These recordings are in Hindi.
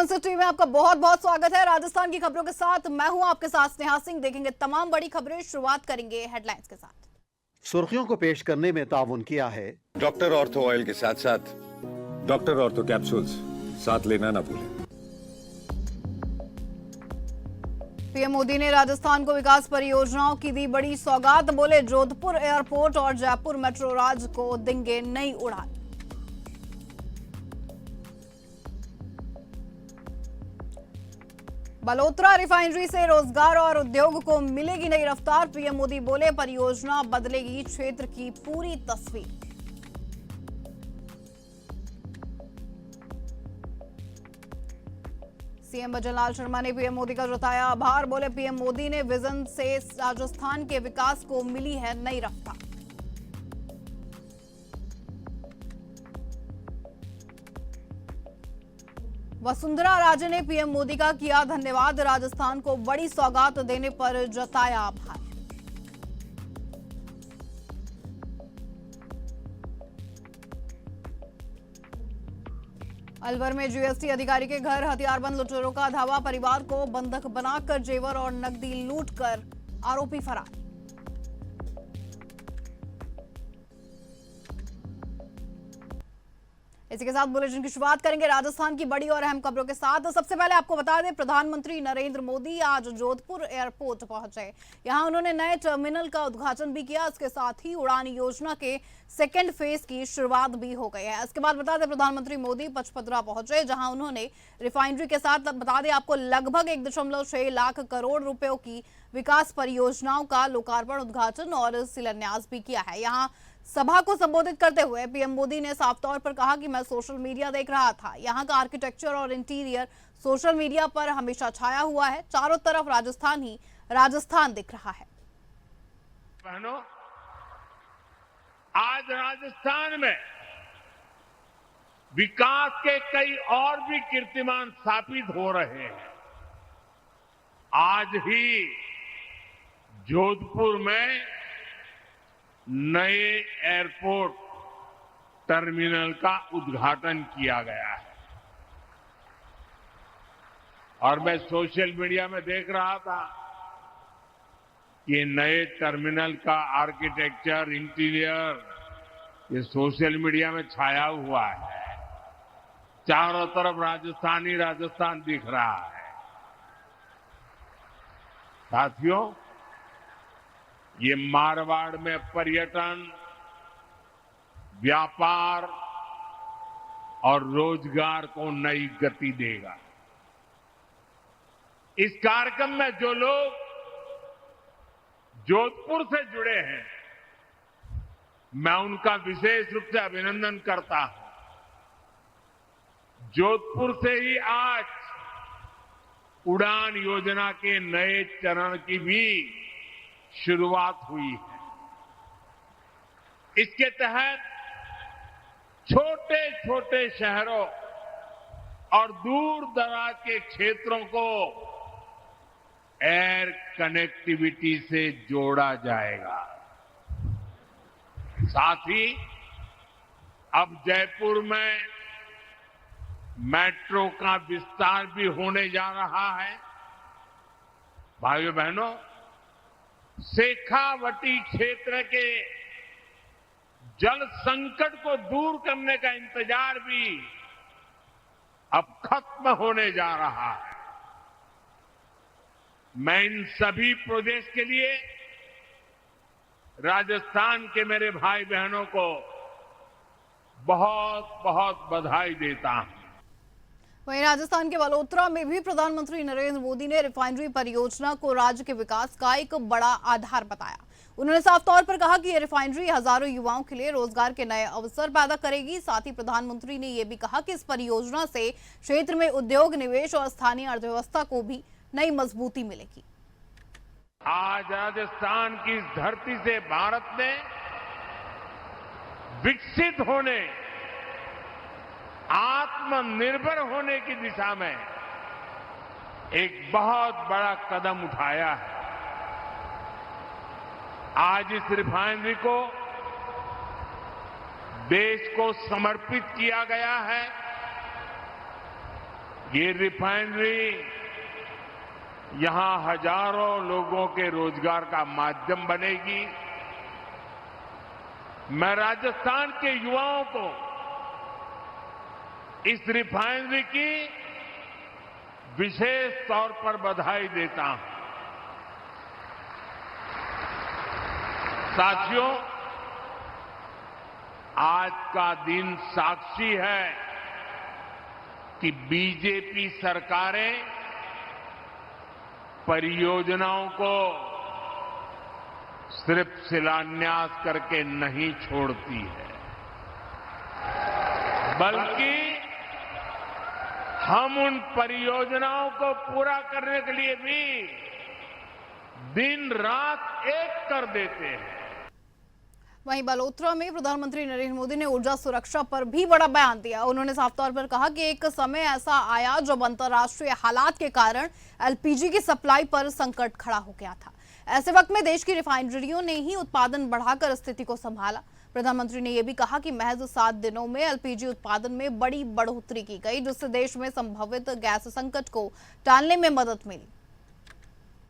आफ्टरनून सिटी में आपका बहुत बहुत स्वागत है। राजस्थान की खबरों के साथ मैं हूं आपके साथ स्नेहा सिंह। देखेंगे तमाम बड़ी खबरें। शुरुआत करेंगे हेडलाइंस के साथ। सुर्खियों को पेश करने में ताउन किया है डॉक्टर ऑर्थो ऑयल के साथ साथ डॉक्टर ऑर्थो कैप्सूल्स साथ लेना ना भूलें। पीएम मोदी ने राजस्थान को विकास परियोजनाओं की दी बड़ी सौगात। बोले जोधपुर एयरपोर्ट और जयपुर मेट्रो राज को देंगे नई उड़ान। बलोत्रा रिफाइनरी से रोजगार और उद्योग को मिलेगी नई रफ्तार। पीएम मोदी बोले परियोजना बदलेगी क्षेत्र की पूरी तस्वीर। सीएम भजनलाल शर्मा ने पीएम मोदी का जताया आभार। बोले पीएम मोदी ने विजन से राजस्थान के विकास को मिली है नई रफ्तार। वसुंधरा राजे ने पीएम मोदी का किया धन्यवाद। राजस्थान को बड़ी सौगात देने पर जताया आभार। अलवर में जीएसटी अधिकारी के घर हथियारबंद लुटेरों का धावा। परिवार को बंधक बनाकर जेवर और नकदी लूटकर आरोपी फरार। इसी के साथ बुलेटिन की शुरुआत करेंगे राजस्थान की बड़ी और अहम खबरों के साथ। सबसे पहले आपको बता दें, प्रधानमंत्री नरेंद्र मोदी आज जोधपुर एयरपोर्ट पहुंचे। यहां उन्होंने नए टर्मिनल का उद्घाटन भी किया। इसके साथ ही उड़ान योजना के सेकेंड फेज की शुरुआत भी हो गई है। इसके बाद बता दें, प्रधानमंत्री मोदी पचपदरा पहुंचे, जहां उन्होंने रिफाइनरी के साथ बता दें आपको लगभग 1.6 लाख करोड़ रुपयों की विकास परियोजनाओं का लोकार्पण, उद्घाटन और शिलान्यास भी किया है। यहाँ सभा को संबोधित करते हुए पीएम मोदी ने साफ तौर पर कहा कि मैं सोशल मीडिया देख रहा था। यहाँ का आर्किटेक्चर और इंटीरियर सोशल मीडिया पर हमेशा छाया हुआ है। चारों तरफ राजस्थान ही राजस्थान दिख रहा है। बहनों, आज राजस्थान में विकास के कई और भी कीर्तिमान स्थापित हो रहे हैं। आज ही जोधपुर में नए एयरपोर्ट टर्मिनल का उद्घाटन किया गया है और मैं सोशल मीडिया में देख रहा था कि नए टर्मिनल का आर्किटेक्चर, इंटीरियर ये सोशल मीडिया में छाया हुआ है। चारों तरफ राजस्थान ही राजस्थान दिख रहा है। साथियों, ये मारवाड़ में पर्यटन, व्यापार और रोजगार को नई गति देगा। इस कार्यक्रम में जो लोग जोधपुर से जुड़े हैं, मैं उनका विशेष रूप से अभिनंदन करता हूं। जोधपुर से ही आज उड़ान योजना के नए चरण की भी शुरुआत हुई है। इसके तहत छोटे छोटे शहरों और दूर दराज के क्षेत्रों को एयर कनेक्टिविटी से जोड़ा जाएगा। साथ ही अब जयपुर में मेट्रो का विस्तार भी होने जा रहा है। भाइयों बहनों, शेखावटी क्षेत्र के जल संकट को दूर करने का इंतजार भी अब खत्म होने जा रहा है। मैं इन सभी प्रोजेक्ट के लिए राजस्थान के मेरे भाई बहनों को बहुत बहुत बधाई देता हूं। वहीं राजस्थान के बलोत्रा में भी प्रधानमंत्री नरेंद्र मोदी ने रिफाइनरी परियोजना को राज्य के विकास का एक बड़ा आधार बताया। उन्होंने साफ तौर पर कहा कि यह रिफाइनरी हजारों युवाओं के लिए रोजगार के नए अवसर पैदा करेगी। साथ ही प्रधानमंत्री ने यह भी कहा कि इस परियोजना से क्षेत्र में उद्योग, निवेश और स्थानीय अर्थव्यवस्था को भी नई मजबूती मिलेगी। आज राजस्थान की धरती से भारत ने विकसित होने, आत्मनिर्भर होने की दिशा में एक बहुत बड़ा कदम उठाया है। आज इस रिफाइनरी को देश को समर्पित किया गया है। ये रिफाइनरी यहां हजारों लोगों के रोजगार का माध्यम बनेगी। मैं राजस्थान के युवाओं को इस रिफाइनरी की विशेष तौर पर बधाई देता हूं। साथियों, आज का दिन साक्षी है कि बीजेपी सरकारें परियोजनाओं को सिर्फ शिलान्यास करके नहीं छोड़ती है, बल्कि हम उन परियोजनाओं को पूरा करने के लिए भी दिन रात एक कर देते हैं। वहीं बलोत्रा में प्रधानमंत्री नरेंद्र मोदी ने ऊर्जा सुरक्षा पर भी बड़ा बयान दिया। उन्होंने साफ तौर पर कहा कि एक समय ऐसा आया जब अंतर्राष्ट्रीय हालात के कारण एलपीजी की सप्लाई पर संकट खड़ा हो गया था। ऐसे वक्त में देश की रिफाइनरियों ने ही उत्पादन बढ़ाकर स्थिति को संभाला। प्रधानमंत्री ने यह भी कहा कि महज 7 दिनों में एलपीजी उत्पादन में बड़ी बढ़ोतरी की गई, जिससे देश में संभावित गैस संकट को टालने में मदद मिली।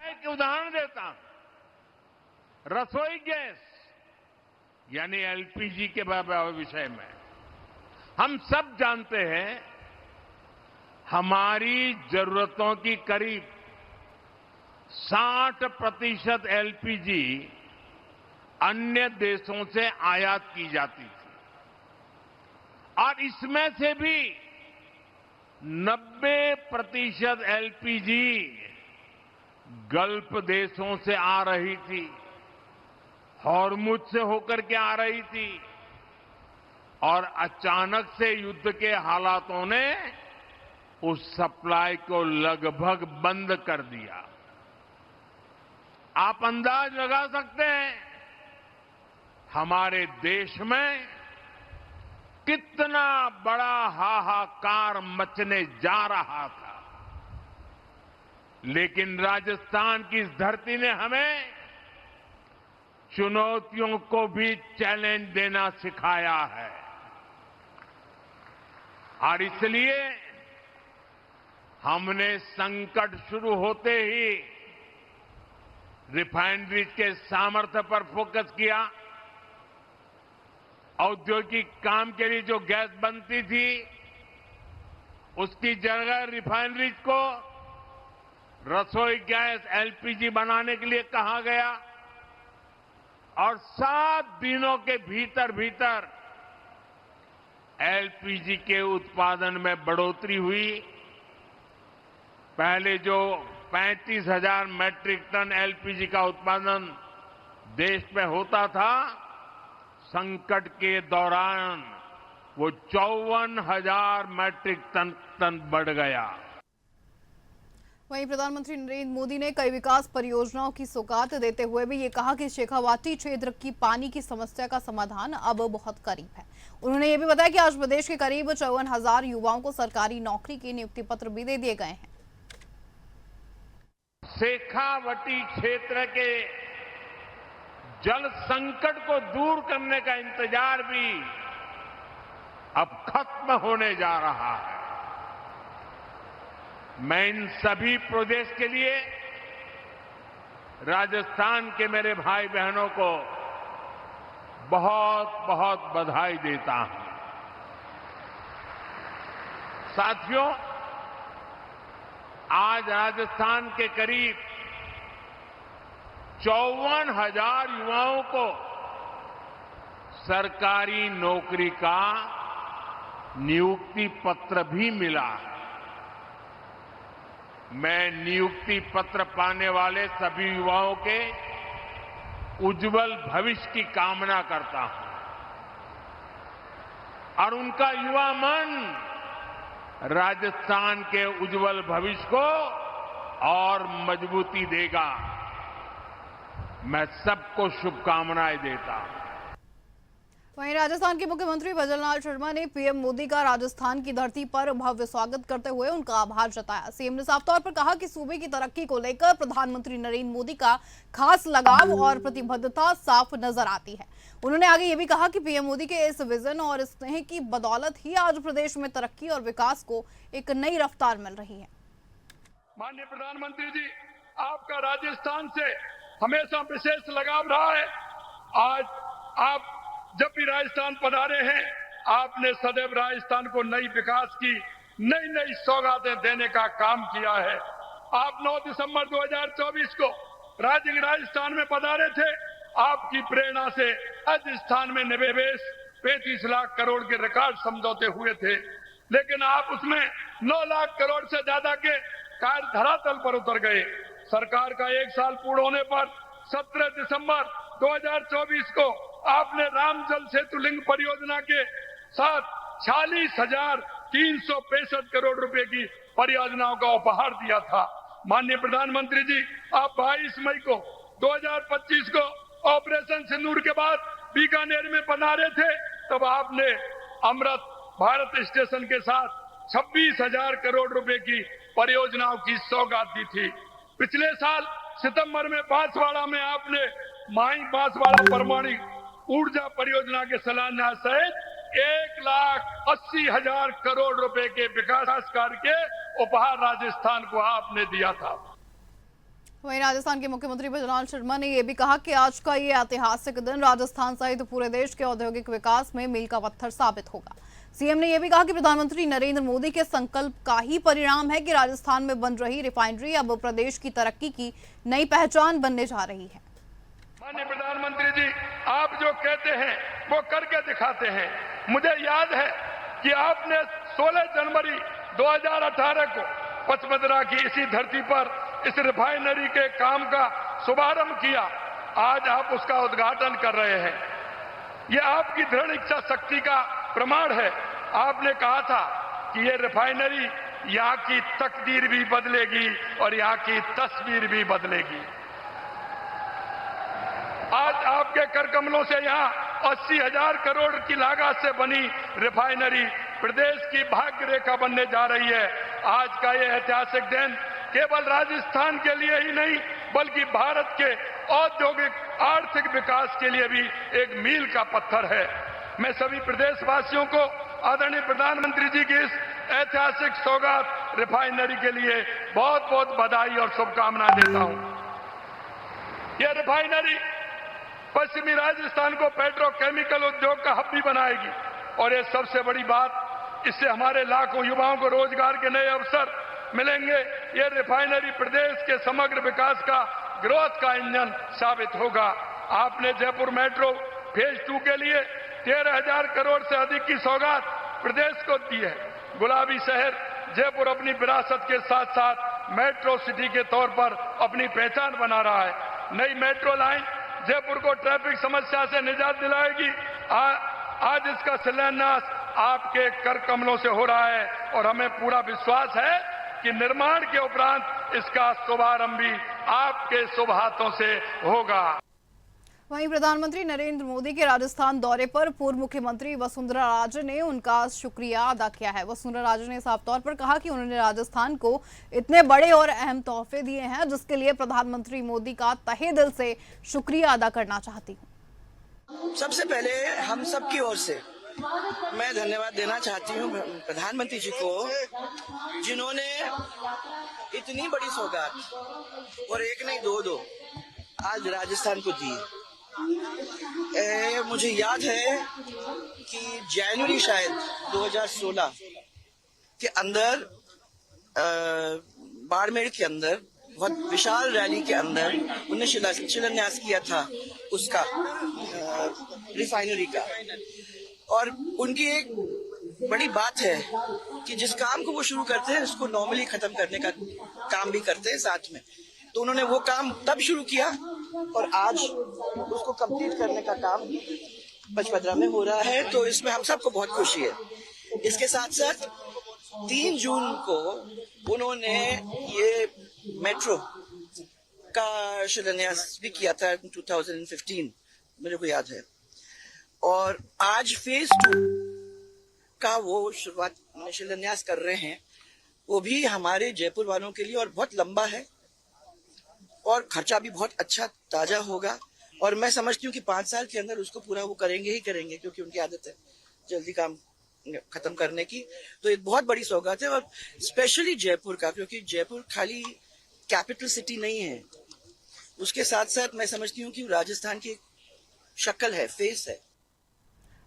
एक उदाहरण देता हूं, रसोई गैस यानी एलपीजी के विषय में हम सब जानते हैं हमारी जरूरतों की करीब 60% एलपीजी अन्य देशों से आयात की जाती थी और इसमें से भी 90% एलपीजी गल्फ देशों से आ रही थी, हॉर्मुज से होकर के आ रही थी और अचानक से युद्ध के हालातों ने उस सप्लाई को लगभग बंद कर दिया। आप अंदाज लगा सकते हैं हमारे देश में कितना बड़ा हाहाकार मचने जा रहा था, लेकिन राजस्थान की इस धरती ने हमें चुनौतियों को भी चैलेंज देना सिखाया है और इसलिए हमने संकट शुरू होते ही रिफाइनरीज के सामर्थ्य पर फोकस किया। औद्योगिक काम के लिए जो गैस बनती थी उसकी जगह रिफाइनरीज को रसोई गैस एलपीजी बनाने के लिए कहा गया और 7 दिनों के भीतर भीतर एलपीजी के उत्पादन में बढ़ोतरी हुई। पहले जो 35,000 मैट्रिक टन एलपीजी का उत्पादन देश में होता था, संकट के दौरान वो 54,000 मैट्रिक टन बढ़ गया। वहीं प्रधानमंत्री नरेंद्र मोदी ने कई विकास परियोजनाओं की सौगात देते हुए भी ये कहा कि शेखावाटी क्षेत्र की पानी की समस्या का समाधान अब बहुत करीब है। उन्होंने ये भी बताया कि आज प्रदेश के करीब 54,000 युवाओं को सरकारी नौकरी के नियुक्ति पत्र भी दे दिए गए हैं। शेखावटी क्षेत्र के जल संकट को दूर करने का इंतजार भी अब खत्म होने जा रहा है। मैं इन सभी प्रोजेक्ट के लिए राजस्थान के मेरे भाई बहनों को बहुत बहुत बधाई देता हूं। साथियों, आज राजस्थान के करीब 54,000 युवाओं को सरकारी नौकरी का नियुक्ति पत्र भी मिला है। मैं नियुक्ति पत्र पाने वाले सभी युवाओं के उज्जवल भविष्य की कामना करता हूं और उनका युवा मन राजस्थान के उज्जवल भविष्य को और मजबूती देगा। मैं सबको शुभकामनाएं देता हूं। वहीं राजस्थान के मुख्यमंत्री भजनलाल शर्मा ने पीएम मोदी का राजस्थान की धरती पर भव्य स्वागत करते हुए उनका आभार जताया। सीएम ने साफ तौर पर कहा कि सूबे की तरक्की को लेकर प्रधानमंत्री नरेंद्र मोदी का खास लगाव और प्रतिबद्धता साफ नजर आती है। उन्होंने आगे ये भी कहा कि पीएम मोदी के इस विजन और स्नेह की बदौलत ही आज प्रदेश में तरक्की और विकास को एक नई रफ्तार मिल रही है। माननीय प्रधानमंत्री जी, आपका राजस्थान से हमेशा विशेष लगाव रहा है। आज आप जब भी राजस्थान पधारे हैं, आपने सदैव राजस्थान को नई विकास की नई सौगातें देने का काम किया है। आप 9 दिसंबर 2024 को राजस्थान में पधारे थे। आपकी प्रेरणा से राजस्थान में निवेश 35 लाख करोड़ के रिकॉर्ड समझौते हुए थे, लेकिन आप उसमें 9 लाख करोड़ से ज्यादा के कार्य धरातल पर उतर गए। सरकार का 1 साल पूर्ण होने पर 17 दिसंबर 2024 को आपने राम जल सेतु लिंक परियोजना के साथ 46,365 करोड़ रुपए की परियोजनाओं का उपहार दिया था। माननीय प्रधानमंत्री जी, आप 22 मई को 2025 को ऑपरेशन सिंदूर के बाद बीकानेर में पधारे थे। तब आपने अमृत भारत स्टेशन के साथ 26,000 करोड़ रुपए की परियोजनाओं की सौगात दी थी। पिछले साल सितंबर में बांसवाड़ा में आपने माई बांसवाड़ा परमाणु ऊर्जा परियोजना के शिलान्यास सहित 1,80,000 करोड़ रुपए के विकास कार्य के उपहार राजस्थान को आपने दिया था। वहीं राजस्थान के मुख्यमंत्री भजनलाल शर्मा ने यह भी कहा कि आज का ये ऐतिहासिक दिन राजस्थान सहित पूरे देश के औद्योगिक विकास में मील का पत्थर साबित होगा। सीएम ने यह भी कहा कि प्रधानमंत्री नरेंद्र मोदी के संकल्प का ही परिणाम है कि राजस्थान में बन रही रिफाइनरी अब प्रदेश की तरक्की की नई पहचान बनने जा रही है। माननीय प्रधानमंत्री जी, आप जो कहते हैं वो करके दिखाते हैं। मुझे याद है कि आपने 16 जनवरी 2018 को पचमदरा की इसी धरती पर इस रिफाइनरी के काम का शुभारंभ किया। आज आप उसका उद्घाटन कर रहे हैं। ये आपकी दृढ़ इच्छा शक्ति का प्रमाण है। आपने कहा था कि ये रिफाइनरी यहाँ की तकदीर भी बदलेगी और यहाँ की तस्वीर भी बदलेगी। आज आपके कर कमलों से यहाँ 80,000 करोड़ की लागत से बनी रिफाइनरी प्रदेश की भाग्य रेखा बनने जा रही है। आज का ये ऐतिहासिक दिन केवल राजस्थान के लिए ही नहीं, बल्कि भारत के औद्योगिक आर्थिक विकास के लिए भी एक मील का पत्थर है। मैं सभी प्रदेशवासियों को आदरणीय प्रधानमंत्री जी की इस ऐतिहासिक सौगात रिफाइनरी के लिए बहुत बहुत बधाई और शुभकामनाएं देता हूं। यह रिफाइनरी पश्चिमी राजस्थान को पेट्रोकेमिकल उद्योग का हब भी बनाएगी और ये सबसे बड़ी बात, इससे हमारे लाखों युवाओं को रोजगार के नए अवसर मिलेंगे। ये रिफाइनरी प्रदेश के समग्र विकास का ग्रोथ का इंजन साबित होगा। आपने जयपुर मेट्रो फेज 2 के लिए 13,000 करोड़ से अधिक की सौगात प्रदेश को दी है। गुलाबी शहर जयपुर अपनी विरासत के साथ साथ मेट्रो सिटी के तौर पर अपनी पहचान बना रहा है। नई मेट्रो लाइन जयपुर को ट्रैफिक समस्या से निजात दिलाएगी। आज इसका शिलान्यास आपके कर कमलों से हो रहा है और हमें पूरा विश्वास है कि निर्माण के उपरांत इसका शुभारंभ भी आपके शुभ हाथों से होगा। वहीं प्रधानमंत्री नरेंद्र मोदी के राजस्थान दौरे पर पूर्व मुख्यमंत्री वसुंधरा राजे ने उनका शुक्रिया अदा किया है। वसुंधरा राजे ने साफ तौर पर कहा कि उन्होंने राजस्थान को इतने बड़े और अहम तोहफे दिए हैं, जिसके लिए प्रधानमंत्री मोदी का तहे दिल से शुक्रिया अदा करना चाहती हूँ। सबसे पहले हम सब की ओर से मैं धन्यवाद देना चाहती हूँ प्रधानमंत्री जी को, जिन्होंने इतनी बड़ी सौगात और एक नहीं दो आज राजस्थान को दी। मुझे याद है कि जनवरी शायद 2016 के अंदर बाड़मेर के अंदर बहुत विशाल रैली के अंदर उन्होंने शिलान्यास किया था उसका रिफाइनरी का। और उनकी एक बड़ी बात है कि जिस काम को वो शुरू करते हैं उसको नॉर्मली खत्म करने का काम भी करते हैं साथ में। तो उन्होंने वो काम तब शुरू किया और आज उसको कंप्लीट करने का काम पचमदरा में हो रहा है। तो इसमें हम सबको बहुत खुशी है। इसके साथ साथ 3 जून को उन्होंने ये मेट्रो का शिलान्यास भी किया था 2015, मेरे को याद है। और आज फेज 2 का वो शुरुआत शिलान्यास कर रहे हैं, वो भी हमारे जयपुर वालों के लिए और बहुत लंबा है और खर्चा भी बहुत अच्छा ताजा होगा। और मैं समझती हूँ कि 5 साल के अंदर उसको पूरा वो करेंगे ही करेंगे, क्योंकि उनकी आदत है जल्दी काम खत्म करने की। तो एक बहुत बड़ी सौगात है, और स्पेशली जयपुर का, क्योंकि जयपुर खाली कैपिटल सिटी नहीं है, उसके साथ साथ मैं समझती हूँ कि राजस्थान की शक्ल है, फेस है।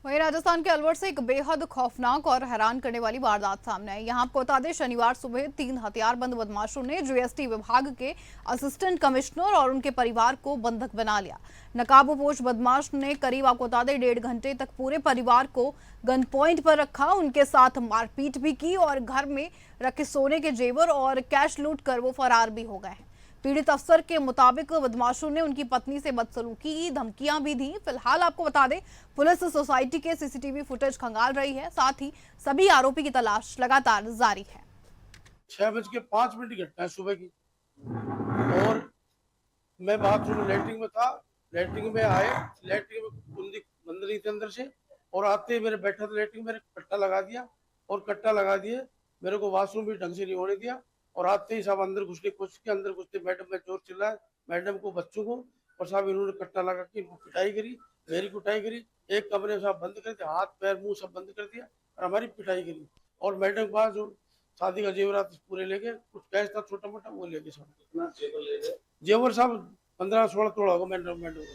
वहीं राजस्थान के अलवर से एक बेहद खौफनाक और हैरान करने वाली वारदात सामने आई। यहाँ आपको बता दें, शनिवार सुबह 3 हथियारबंद बदमाशों ने जीएसटी विभाग के असिस्टेंट कमिश्नर और उनके परिवार को बंधक बना लिया। नकाबपोश बदमाश ने करीब आपको बता दें 1.5 घंटे तक पूरे परिवार को गन पॉइंट पर रखा, उनके साथ मारपीट भी की और घर में रखे सोने के जेवर और कैश लूट कर वो फरार भी हो गए हैं। पीड़ित अफसर के मुताबिक बदमाशों ने उनकी पत्नी से बदसलूकी की धमकियां भी दी। फिलहाल आपको बता दें, पुलिस सोसाइटी के सीसीटीवी फुटेज खंगाल रही है, साथ ही सभी आरोपी की तलाश लगातार जारी है। 6:05 की घटना है सुबह की, और मैं बाथरूम लैट्रिन में था। लैट्रिन में आए, लैट्रिन में कुंडी बंद रही थी अंदर से, और आते ही मेरे बैठा था लैट्रिन, मेरे कट्टा लगा दिया, और कट्टा लगा दिए मेरे को वॉशरूम भी ढंग से नहीं होने दिया। और आते ही सब अंदर घुसने की कोशिश की, अंदर घुसते मैडम में जोर चिल्लाया, मैडम को, बच्चों को, और साहब इन्होंने कट्टा लगा के इनको पिटाई करी, मेरी पिटाई करी। एक कमरे में सब बंद कर दिया, हाथ पैर मुंह सब बंद कर दिया और हमारी पिटाई करी। और मैडम के पास जो शादी का जेवरात पूरे लेके, कुछ कैश था छोटा मोटा वो लेके सब जेवर साहब 15-16 तोड़ा होगा मैडम को।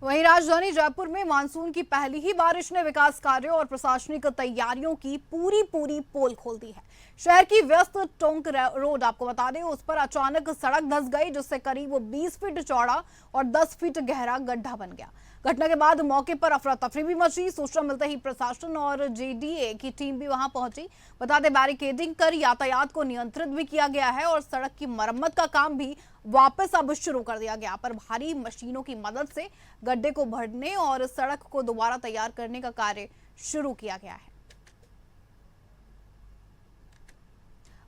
वहीं राजधानी जयपुर में मानसून की पहली ही बारिश ने विकास कार्यों और प्रशासनिक तैयारियों की पूरी पोल खोल दी है। शहर की व्यस्त टोंक रोड आपको बता दें, उस पर अचानक सड़क धंस गई, जिससे करीब 20 फीट चौड़ा और 10 फीट गहरा गड्ढा बन गया। घटना के बाद मौके पर अफरा तफरी भी मची। सूचना मिलते ही प्रशासन और जेडीए की टीम भी वहां पहुंची। बता दें, बैरिकेडिंग कर यातायात को नियंत्रित भी किया गया है और सड़क की मरम्मत का काम भी वापस अब शुरू कर दिया गया। पर भारी मशीनों की मदद से गड्ढे को भरने और सड़क को दोबारा तैयार करने का कार्य शुरू किया गया है।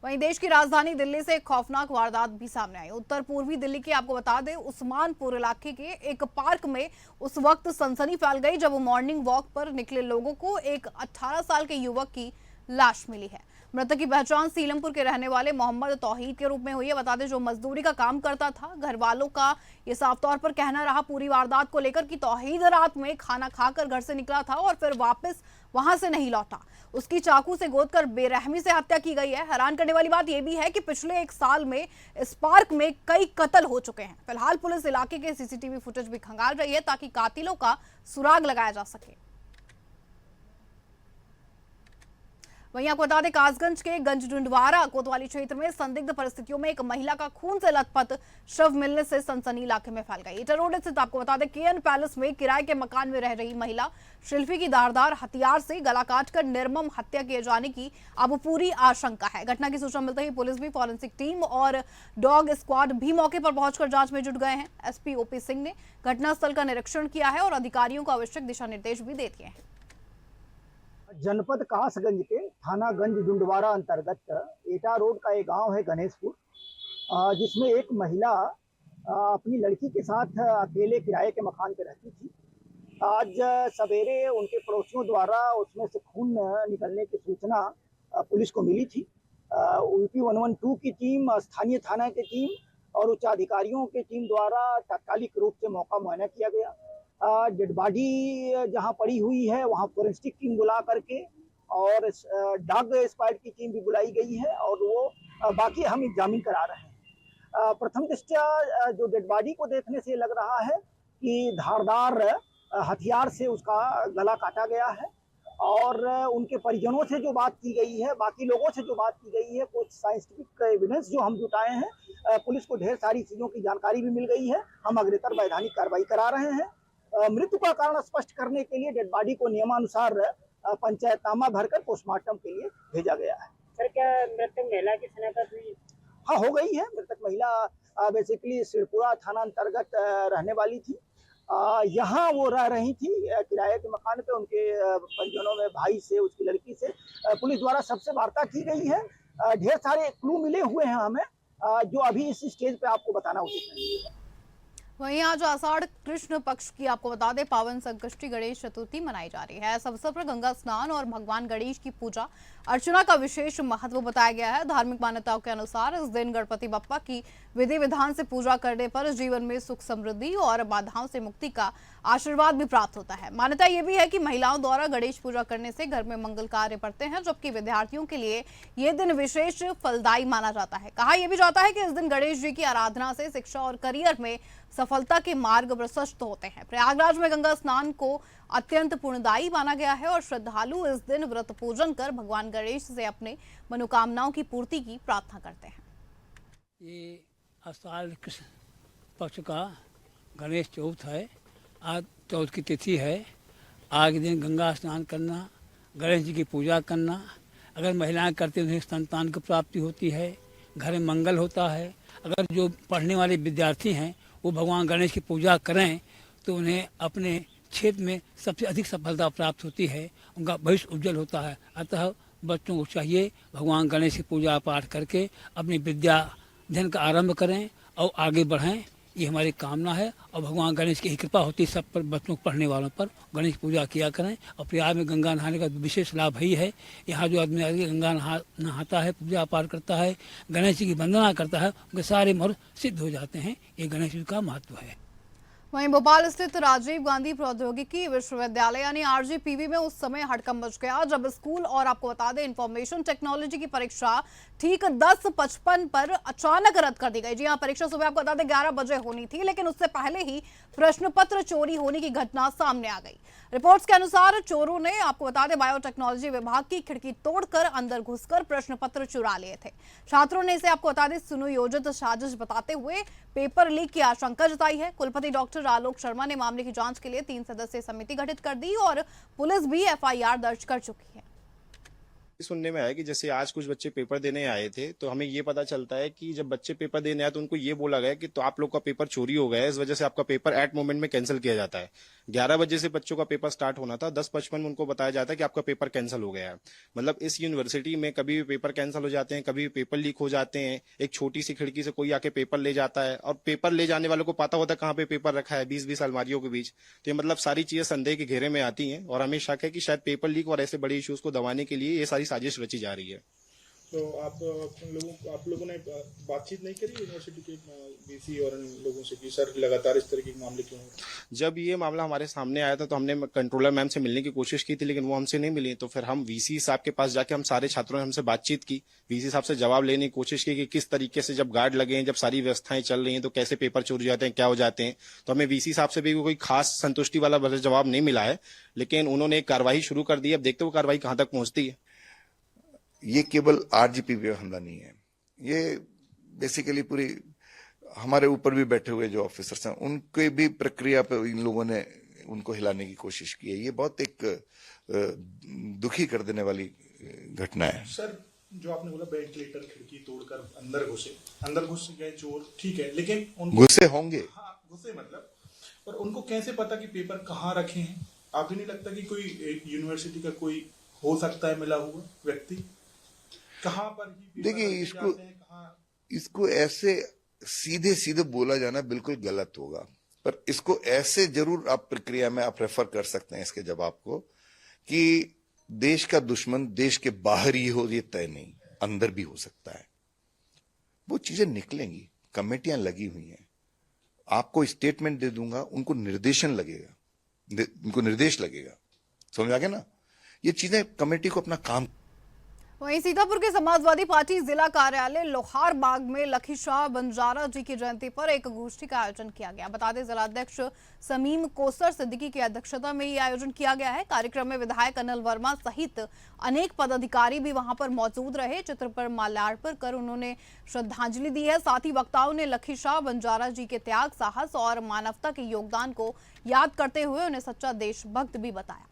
वहीं देश की राजधानी दिल्ली से एक खौफनाक वारदात भी सामने आई। उत्तर पूर्वी दिल्ली के आपको बता दें, उस्मानपुर इलाके के एक पार्क में उस वक्त सनसनी फैल गई जब मॉर्निंग वॉक पर निकले लोगों को एक 18 साल के युवक की लाश मिली है। मृतक की पहचान सीलमपुर के रहने वाले मोहम्मद तौहीद के रूप में हुई है। बता दें, जो मजदूरी का काम करता था। घर वालों का ये साफ तौर पर कहना रहा पूरी वारदात को लेकर कि तौहीद रात में खाना खाकर घर से निकला था और फिर वापस वहां से नहीं लौटा। उसकी चाकू से गोदकर बेरहमी से हत्या की गई है। हैरान करने वाली बात यह भी है कि पिछले 1 साल में इस पार्क में कई कत्ल हो चुके हैं। फिलहाल पुलिस इलाके के सीसीटीवी फुटेज भी खंगाल रही है ताकि कातिलों का सुराग लगाया जा सके। वहीं आपको बता दें, कासगंज के गंजडुंडवारा कोतवाली क्षेत्र में संदिग्ध परिस्थितियों में एक महिला का खून से लथपथ शव मिलने से सनसनी इलाके में फैल गई। इटा रोड स्थित आपको बता दें, केएन पैलेस में किराए के मकान में रह रही महिला शिल्पी की धारदार हथियार से गला काटकर निर्मम हत्या किए जाने की अब पूरी आशंका है। घटना की सूचना मिलते ही पुलिस भी, फॉरेंसिक टीम और डॉग स्क्वाड भी मौके पर पहुंचकर जांच में जुट गए हैं। एसपी ओपी सिंह ने घटनास्थल का निरीक्षण किया है और अधिकारियों को आवश्यक दिशा निर्देश भी दे दिए हैं। जनपद कासगंज के थाना गंज डुंडवारा अंतर्गत एटा रोड का एक गांव है गणेशपुर, जिसमें एक महिला अपनी लड़की के साथ अकेले किराए के मकान पर रहती थी। आज सवेरे उनके पड़ोसियों द्वारा उसमें से खून निकलने की सूचना पुलिस को मिली थी। यूपी 112 की टीम, स्थानीय थाना की टीम और उच्च अधिकारियों की टीम द्वारा तात्कालिक रूप से मौका मुआयना किया गया। डेड बॉडी जहां पड़ी हुई है वहां फोरेंसिक टीम बुला करके और डॉग स्क्वाड की टीम भी बुलाई गई है और वो बाकी हम एग्जामिन करा रहे हैं। प्रथम दृष्टया जो डेड बॉडी को देखने से लग रहा है कि धारदार हथियार से उसका गला काटा गया है और उनके परिजनों से जो बात की गई है, बाकी लोगों से जो बात की गई है, कुछ साइंटिफिक एविडेंस जो हम जुटाए हैं, पुलिस को ढेर सारी चीज़ों की जानकारी भी मिल गई है। हम अग्रेतर वैधानिक कार्रवाई करा रहे हैं। मृत्यु का कारण स्पष्ट करने के लिए डेड बॉडी को नियमानुसार पंचायतनामा भरकर पोस्टमार्टम के लिए भेजा गया है। सर, क्या मृतक महिला की शनाख्त हुई? हाँ, हो गई है। मृतक महिला बेसिकली सिरपुरा थाना अंतर्गत रहने वाली थी। यहाँ वो रह रही थी किराए के मकान पे। उनके परिजनों में भाई से, उसकी लड़की से पुलिस द्वारा सबसे वार्ता की गई है। ढेर सारे क्लू मिले हुए हैं हमें, जो अभी इस स्टेज पे आपको बताना उचित नहीं है। वहीं आज आषाढ़ कृष्ण पक्ष की आपको बता दें पावन संकष्टी गणेश चतुर्थी मनाई जा रही है। इस अवसर पर गंगा स्नान और भगवान गणेश की पूजा अर्चना का विशेष महत्व बताया गया है। धार्मिक मान्यताओं के अनुसार इस दिन गणपति बप्पा की विधि विधान से पूजा करने पर जीवन में सुख समृद्धि और बाधाओं से मुक्ति का आशीर्वाद भी प्राप्त होता है। मान्यता ये भी है कि महिलाओं द्वारा गणेश पूजा करने से घर में मंगल कार्य बढ़ते हैं, जबकि विद्यार्थियों के लिए ये दिन विशेष फलदायी माना जाता है। कहा यह भी जाता है कि इस दिन गणेश जी की आराधना से शिक्षा और करियर में सफलता के मार्ग प्रशस्त होते हैं। प्रयागराज में गंगा स्नान को अत्यंत पुण्यदायी माना गया है और श्रद्धालु इस दिन व्रत पूजन कर भगवान गणेश से अपने मनोकामनाओं की पूर्ति की प्रार्थना करते हैं। ये आषाढ़ कृष्ण पक्ष का गणेश चौथ है। आज चौथ की तिथि है। आज के दिन गंगा स्नान करना, गणेश जी की पूजा करना, अगर महिलाएं करते हैं उन्हें संतान की प्राप्ति होती है, घर में मंगल होता है। अगर जो पढ़ने वाले विद्यार्थी हैं वो भगवान गणेश की पूजा करें तो उन्हें अपने क्षेत्र में सबसे अधिक सफलता प्राप्त होती है, उनका भविष्य उज्जवल होता है। अतः बच्चों को चाहिए भगवान गणेश की पूजा पाठ करके अपनी विद्या अध्ययन का आरंभ करें और आगे बढ़ें, ये हमारी कामना है। और भगवान गणेश की कृपा होती है सब पर, बच्चों को पढ़ने वालों पर। गणेश पूजा किया करें। और प्रयाग में गंगा नहाने का विशेष लाभ ही है। यहाँ जो आदमी आगे गंगा नहाता है, पूजा पाठ करता है, गणेश जी की वंदना करता है, उनके सारे मोर सिद्ध हो जाते हैं। ये गणेश जी का महत्व है। वहीं भोपाल स्थित राजीव गांधी प्रौद्योगिकी विश्वविद्यालय यानी आरजीपीवी में उस समय हड़कंप मच गया जब स्कूल और आपको बता दें इंफॉर्मेशन टेक्नोलॉजी की परीक्षा ठीक 10:55 पर अचानक रद्द कर दी गई। जी हां, परीक्षा सुबह आपको बता दें 11 बजे होनी थी, लेकिन उससे पहले ही प्रश्न पत्र चोरी होने की घटना सामने आ गई। रिपोर्ट्स के अनुसार चोरों ने आपको बता दें बायोटेक्नोलॉजी विभाग की खिड़की तोड़कर अंदर घुसकर प्रश्न पत्र चुरा लिए थे। छात्रों ने इसे आपको बता दें सुनियोजित साजिश बताते हुए पेपर लीक की आशंका जताई है। कुलपति डॉक्टर आलोक शर्मा ने मामले की जांच के लिए 3 सदस्यीय समिति गठित कर दी और पुलिस भी एफआईआर दर्ज कर चुकी है। सुनने में आया कि जैसे आज कुछ बच्चे पेपर देने आए थे तो हमें ये पता चलता है कि जब बच्चे पेपर देने आए तो उनको ये बोला गया कि तो आप लोग का पेपर चोरी हो गया है, इस वजह से आपका पेपर एट मोमेंट में कैंसिल किया जाता है। 11 बजे से बच्चों का पेपर स्टार्ट होना था, 10:55 में उनको बताया जाता है कि आपका पेपर कैंसिल हो गया है। मतलब इस यूनिवर्सिटी में कभी भी पेपर कैंसिल हो जाते हैं, कभी भी पेपर लीक हो जाते हैं। एक छोटी सी खिड़की से कोई आके पेपर ले जाता है और पेपर ले जाने वालों को पता होता है कहाँ पे पेपर रखा है, 20-20 अलमारियों के बीच। तो ये मतलब सारी चीजें संदेह के घेरे में आती हैं और हमें शक है कि शायद पेपर लीक और ऐसे बड़े इश्यूज को दबाने के लिए ये सारी साजिश रची जा रही है। तो आप लोगों ने बातचीत नहीं करी यूनिवर्सिटी के वीसी और इन लोगों से कि सर लगातार इस तरह के मामले क्यों हो रहे हैं? जब ये मामला हमारे सामने आया था तो हमने कंट्रोलर मैम से मिलने की कोशिश की थी, लेकिन वो हमसे नहीं मिली। तो फिर हम वीसी साहब के पास जाके हम सारे छात्रों ने हमसे बातचीत की, वीसी साहब से जवाब लेने की कोशिश की कि किस तरीके से जब गार्ड लगे हैं, जब सारी व्यवस्थाएं चल रही हैं तो कैसे पेपर चोरी जाते हैं, क्या हो जाते हैं। तो हमें वीसी साहब से भी कोई खास संतुष्टि वाला जवाब नहीं मिला है, लेकिन उन्होंने एक कार्रवाई शुरू कर दी है। अब देखते हो कार्रवाई कहाँ तक पहुंचती है। ये केवल आरजीपीवी का हमला नहीं है, ये बेसिकली पूरी हमारे ऊपर भी बैठे हुए जो ऑफिसर्स हैं उनके भी प्रक्रिया पे इन लोगों ने उनको हिलाने की कोशिश की है। ये बहुत एक दुखी कर देने वाली घटना है। सर, जो आपने बोला वेंटिलेटर खिड़की तोड़कर अंदर घुस गए चोर, ठीक है, लेकिन उनको गुस्से होंगे। हाँ, गुस्से मतलब, पर उनको कैसे पता कि पेपर कहाँ रखे हैं? आपको नहीं लगता कि कोई यूनिवर्सिटी का कोई हो सकता है मिला हुआ व्यक्ति? कहाँ पर ही देखिए, इसको ऐसे सीधे सीधे बोला जाना बिल्कुल गलत होगा, पर इसको ऐसे जरूर आप प्रक्रिया में आप रेफर कर सकते हैं इसके जवाब को कि देश का दुश्मन देश के बाहर ही हो, ये तय नहीं, अंदर भी हो सकता है। वो चीजें निकलेंगी, कमेटियां लगी हुई हैं, आपको स्टेटमेंट दे दूंगा, उनको निर्देशन लगेगा, उनको निर्देश लगेगा, समझ आ गया ना। ये चीजें कमेटी को अपना काम। वहीं सीतापुर के समाजवादी पार्टी जिला कार्यालय लोहार बाग में लखी शाह बंजारा जी की जयंती पर एक गोष्ठी का आयोजन किया गया। बता दें जिला अध्यक्ष समीम कोसर सिद्दीकी की अध्यक्षता में यह आयोजन किया गया है। कार्यक्रम में विधायक अनिल वर्मा सहित अनेक पदाधिकारी भी वहां पर मौजूद रहे। चित्र पर माल्यार्पण कर उन्होंने श्रद्धांजलि दी है। साथ ही वक्ताओं ने लखी शाह बंजारा जी के त्याग, साहस और मानवता के योगदान को याद करते हुए उन्हें सच्चा देशभक्त भी बताया।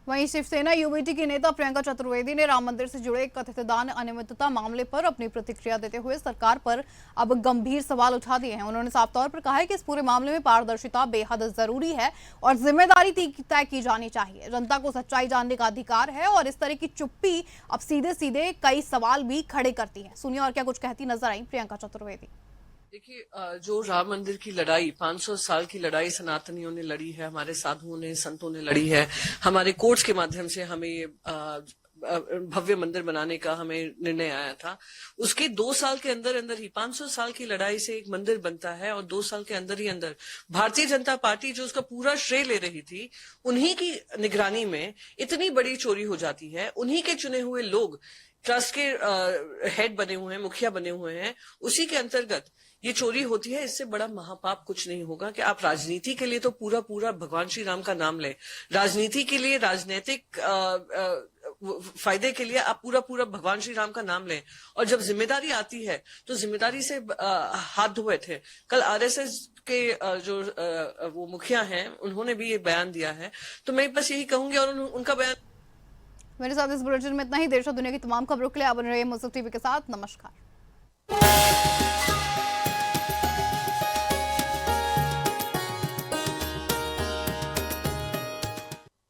वहीं शिवसेना यूबीटी की नेता प्रियंका चतुर्वेदी ने राम मंदिर से जुड़े कथित दान अनियमितता मामले पर अपनी प्रतिक्रिया देते हुए सरकार पर अब गंभीर सवाल उठा दिए हैं। उन्होंने साफ तौर पर कहा है कि इस पूरे मामले में पारदर्शिता बेहद जरूरी है और जिम्मेदारी तय की जानी चाहिए। जनता को सच्चाई जानने का अधिकार है और इस तरह की चुप्पी अब सीधे सीधे कई सवाल भी खड़े करती है। सुनिए और क्या कुछ कहती नजर आई प्रियंका चतुर्वेदी। देखिए, जो राम मंदिर की लड़ाई 500 साल की लड़ाई सनातनियों ने लड़ी है, हमारे साधुओं ने, संतों ने लड़ी है। हमारे कोर्ट्स के माध्यम से हमें ये भव्य मंदिर बनाने का हमें निर्णय आया था। उसके 2 साल के अंदर अंदर ही 500 साल की लड़ाई से एक मंदिर बनता है और 2 साल के अंदर ही अंदर भारतीय जनता पार्टी जो उसका पूरा श्रेय ले रही थी, उन्हीं की निगरानी में इतनी बड़ी चोरी हो जाती है। उन्हीं के चुने हुए लोग ट्रस्ट के हेड बने हुए हैं, मुखिया बने हुए हैं, उसी के अंतर्गत ये चोरी होती है। इससे बड़ा महापाप कुछ नहीं होगा कि आप राजनीति के लिए तो पूरा पूरा भगवान श्री राम का नाम लें, राजनीति के लिए, राजनीतिक फायदे के लिए आप पूरा पूरा भगवान श्री राम का नाम लें, और जब जिम्मेदारी आती है तो जिम्मेदारी से हाथ धोए थे। कल आरएसएस के जो वो मुखिया हैं, उन्होंने भी ये बयान दिया है। तो मैं बस यही कहूंगी, और उनका बयान। मेरे साथ इस बुलेटिन में इतना ही। देश और दुनिया की तमाम खबरों के लिए आप बने रहिए मुस्तक टीवी के साथ। नमस्कार।